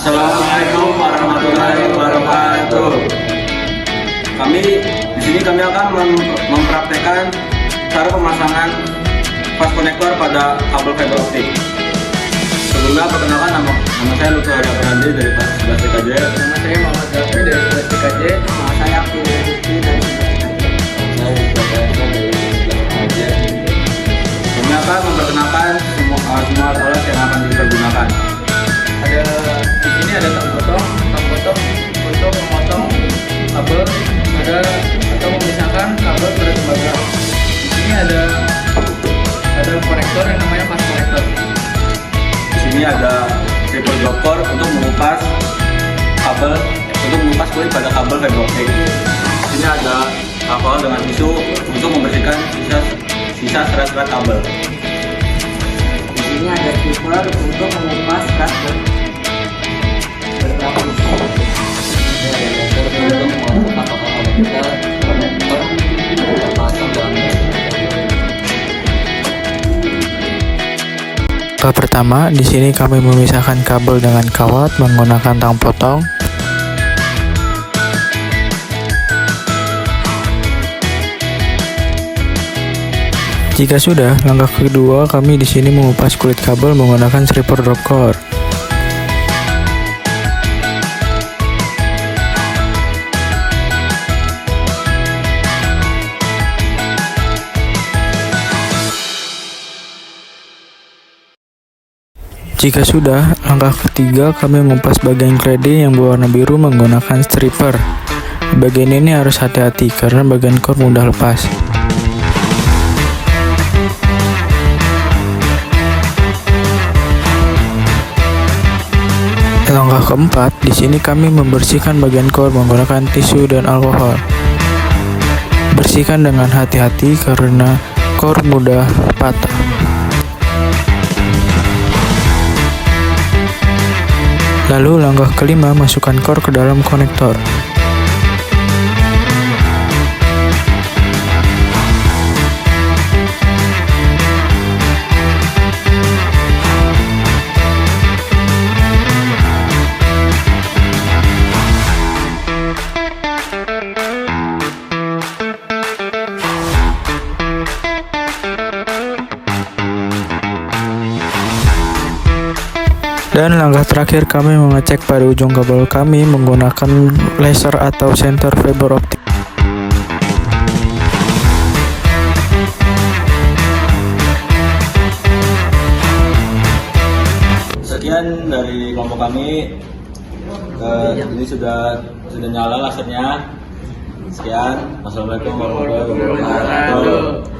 Assalamualaikum warahmatullahi wabarakatuh. Kami akan mempraktekkan cara pemasangan fast connector pada kabel fiber optik. Sebelumnya perkenalkan nama saya Lutfi Hadi dari kelas 11 TKJ. Nama saya Muhammad Zafri dari 11 TKJ. Nama saya Abdul Lutfi dari 11 TKJ. Kami akan memperkenalkan semua alat yang akan dipergunakan. Di sini ada tang potong untuk memotong kabel, atau memisahkan kabel pada tembaga. Di sini ada konektor yang namanya fast connector. Di sini ada triple drop core untuk mengupas kulit pada kabel fiber optik. Di sini ada alkohol dengan tisu untuk membersihkan sisa serat-serat kabel. Di sini ada stripper untuk mengupas cat berlapis. Ini ada laser untuk memotong kabel konektor terpasang dalam. Tahap pertama, di sini kami memisahkan kabel dengan kawat menggunakan tang potong. Jika sudah, langkah kedua kami di sini mengupas kulit kabel menggunakan stripper drop core. Jika sudah, langkah ketiga kami mengupas bagian kledi yang berwarna biru menggunakan stripper. Bagian ini harus hati-hati karena bagian core mudah lepas. Langkah keempat, di sini kami membersihkan bagian core menggunakan tisu dan alkohol. Bersihkan dengan hati-hati karena core mudah patah. Lalu langkah kelima, masukkan core ke dalam konektor. Dan langkah terakhir kami mengecek pada ujung kabel kami menggunakan laser atau senter fiber optik. Sekian dari kelompok kami. Ini sudah nyala lasernya. Sekian. Wassalamualaikum warahmatullahi wabarakatuh.